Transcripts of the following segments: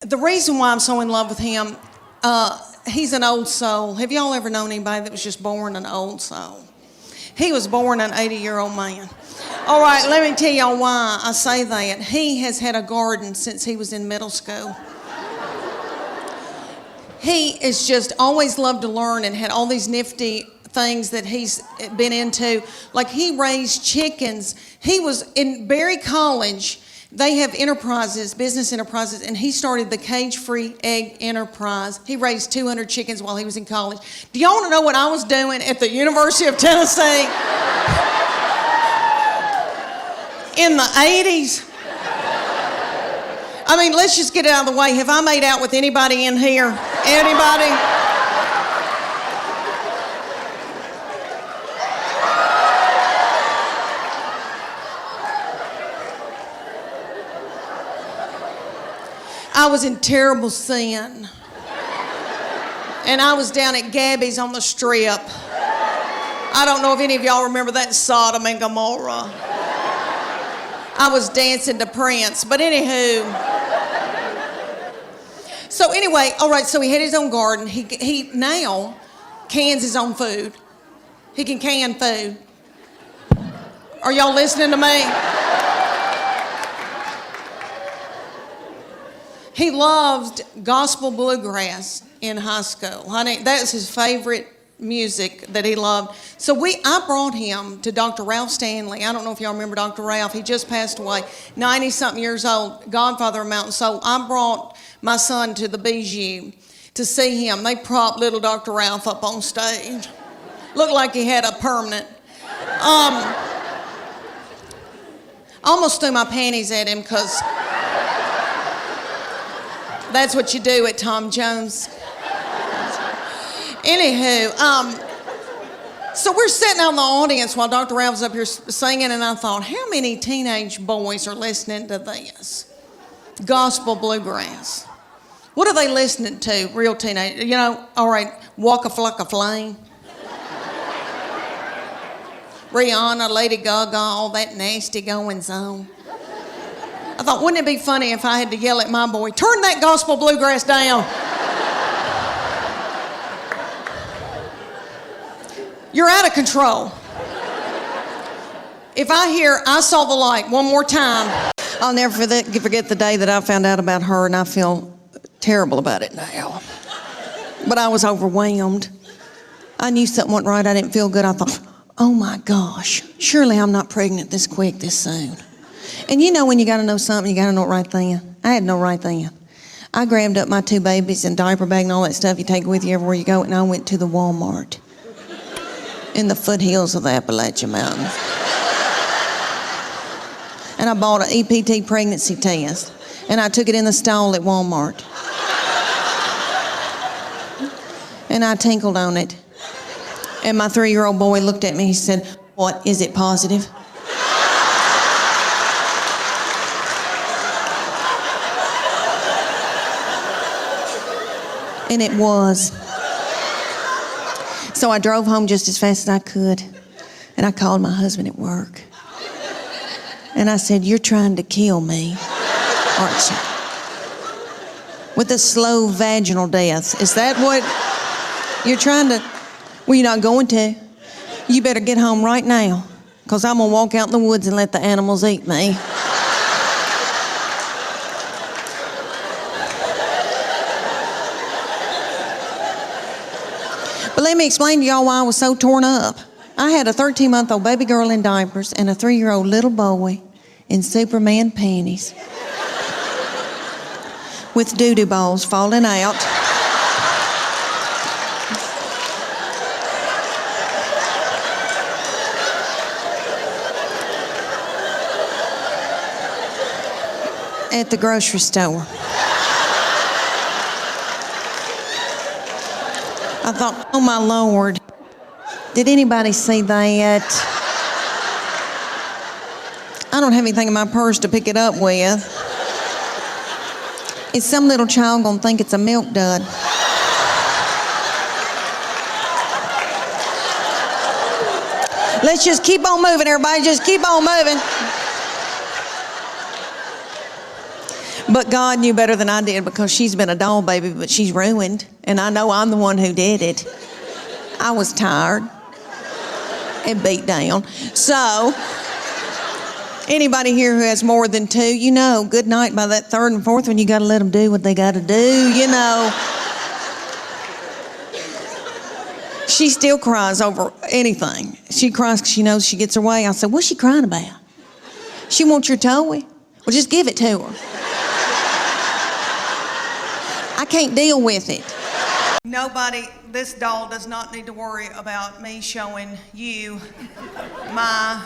The reason why I'm so in love with him, he's an old soul. Have y'all ever known anybody that was just born an old soul? He was born an 80-year-old man. All right, let me tell y'all why I say that. He has had a garden since he was in middle school. He has just always loved to learn and had all these nifty things that he's been into. Like he raised chickens. He was in Berry College. They have enterprises, business enterprises, and he started the cage-free egg enterprise. He raised 200 chickens while he was in college. Do y'all want to know what I was doing at the University of Tennessee in the 80s? I mean, let's just get it out of the way. Have I made out with anybody in here? Anybody? I was in terrible sin. And I was down at Gabby's on the Strip. I don't know if any of y'all remember that Sodom and Gomorrah. I was dancing to Prince, but anywho. So anyway, all right, so he had his own garden. He now cans his own food. He can can food. Are y'all listening to me? He loved gospel bluegrass in high school. Honey, that's his favorite music that he loved. So I brought him to Dr. Ralph Stanley. I don't know if y'all remember Dr. Ralph. He just passed away, 90-something years old, godfather of Mountain Soul. I brought my son to the Bijou to see him. They propped little Dr. Ralph up on stage. Looked like he had a permanent. Almost threw my panties at him because that's what you do at Tom Jones. Anywho, so we're sitting out in the audience while Dr. Ralph's up here singing, and I thought, how many teenage boys are listening to this? Gospel bluegrass. What are they listening to, real teenage? You know, all right, Waka Flocka Flame. Rihanna, Lady Gaga, all that nasty goings on. I thought, wouldn't it be funny if I had to yell at my boy, turn that gospel bluegrass down. You're out of control. If I hear, I saw the light one more time, I'll never forget the day that I found out about her, and I feel terrible about it now. But I was overwhelmed. I knew something wasn't right. I didn't feel good. I thought, oh my gosh, surely I'm not pregnant this quick, this soon. And you know when you got to know something, you got to know it right then. I had no right then. I grabbed up my 2 babies and diaper bag and all that stuff you take with you everywhere you go, and I went to the Walmart in the foothills of the Appalachian Mountains. And I bought an EPT pregnancy test, and I took it in the stall at Walmart. And I tinkled on it. And my 3-year-old boy looked at me, he said, what, is it positive? And it was. So I drove home just as fast as I could, and I called my husband at work. And I said, you're trying to kill me, aren't you? With a slow vaginal death. Is that what you're trying to? Well, you're not going to. You better get home right now, because I'm going to walk out in the woods and let the animals eat me. But let me explain to y'all why I was so torn up. I had a 13-month-old baby girl in diapers and a 3-year-old little boy in Superman panties with doo-doo balls falling out. At the grocery store. I thought, oh my Lord, did anybody see that? I don't have anything in my purse to pick it up with. Is some little child gonna think it's a milk dud? Let's just keep on moving, everybody, just keep on moving. But God knew better than I did because she's been a doll baby, but she's ruined. And I know I'm the one who did it. I was tired and beat down. So, anybody here who has more than two, you know, good night by that third and fourth one, you got to let them do what they got to do, you know. She still cries over anything. She cries because she knows she gets her way. I said, what's she crying about? She wants your toy? Well, just give it to her. I can't deal with it. Nobody, this doll does not need to worry about me showing you my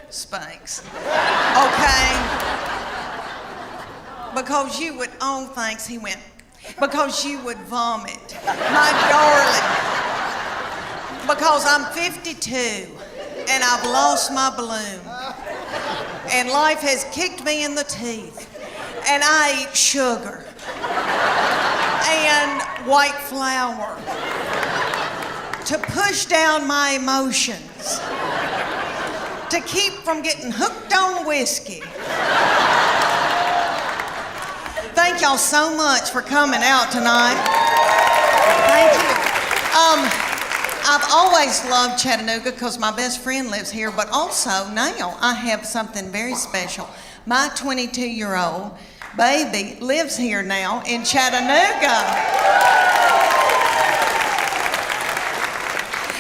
Spanx. Okay? Because you would, oh, thanks, he went. Because you would vomit. My darling. Because I'm 52 and I've lost my bloom. And life has kicked me in the teeth. And I eat sugar. And white flour. To push down my emotions. To keep from getting hooked on whiskey. Thank y'all so much for coming out tonight. Thank you. I've always loved Chattanooga because my best friend lives here, but also now I have something very special. My 22-year-old baby lives here now in Chattanooga.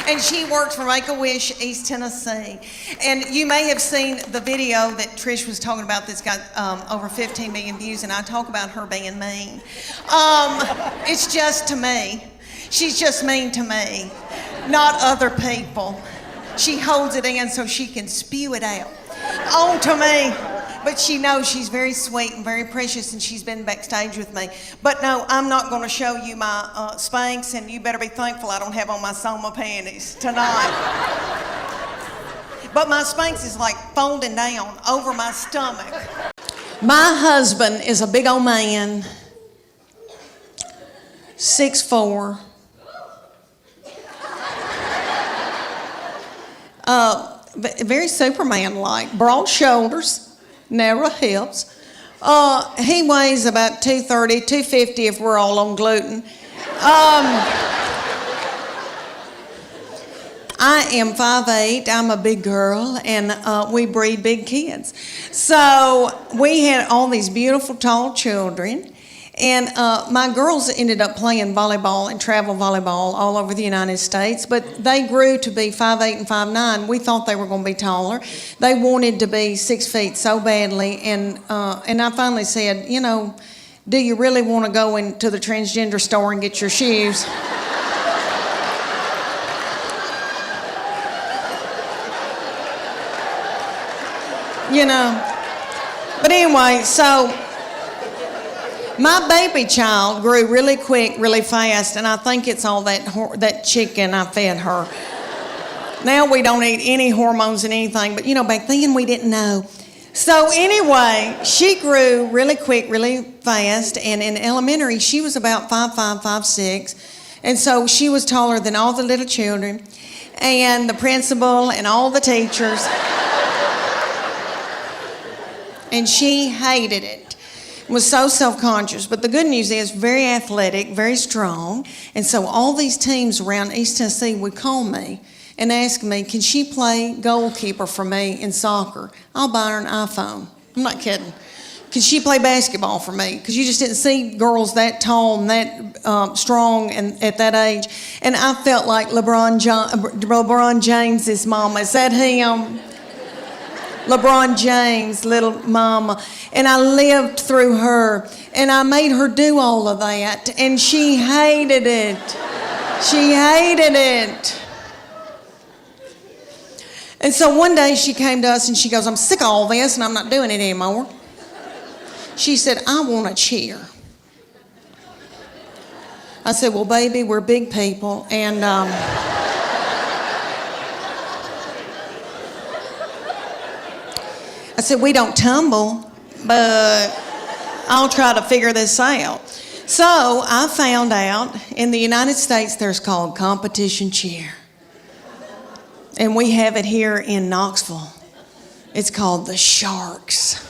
And she works for Make-A-Wish, East Tennessee. And you may have seen the video that Trish was talking about that's got over 15 million views, and I talk about her being mean. It's just to me. She's just mean to me, not other people. She holds it in so she can spew it out onto me. But she knows she's very sweet and very precious, and she's been backstage with me. But no, I'm not going to show you my Spanx, and you better be thankful I don't have on my Soma panties tonight. But my Spanx is like folding down over my stomach. My husband is a big old man, 6'4". Very Superman-like, broad shoulders, narrow hips. He weighs about 230, 250 if we're all on gluten. I am 5'8", I'm a big girl, and we breed big kids. So we had all these beautiful tall children. And my girls ended up playing volleyball and travel volleyball all over the United States, but they grew to be 5'8" and 5'9". We thought they were going to be taller. They wanted to be 6 feet so badly, and I finally said, you know, do you really want to go into the transgender store and get your shoes? You know. But anyway, so my baby child grew really quick, really fast, and I think it's all that chicken I fed her. Now we don't eat any hormones and anything, but you know, back then we didn't know. So anyway, she grew really quick, really fast, and in elementary she was about 5'5", 5'6", and so she was taller than all the little children, and the principal and all the teachers. And she hated it. Was so self-conscious, but the good news is very athletic, very strong, and so all these teams around East Tennessee would call me and ask me, can she play goalkeeper for me in soccer? I'll buy her an iPhone. I'm not kidding. Can she play basketball for me? Because you just didn't see girls that tall and that strong and at that age. And I felt like LeBron James's mama. Is that him? LeBron James, little mama. And I lived through her, and I made her do all of that, and she hated it. She hated it. And so one day she came to us and she goes, I'm sick of all this and I'm not doing it anymore. She said, I want a chair. I said, well, baby, we're big people, and I said, we don't tumble, but I'll try to figure this out. So I found out in the United States there's called competition chair. And we have it here in Knoxville. It's called the Sharks.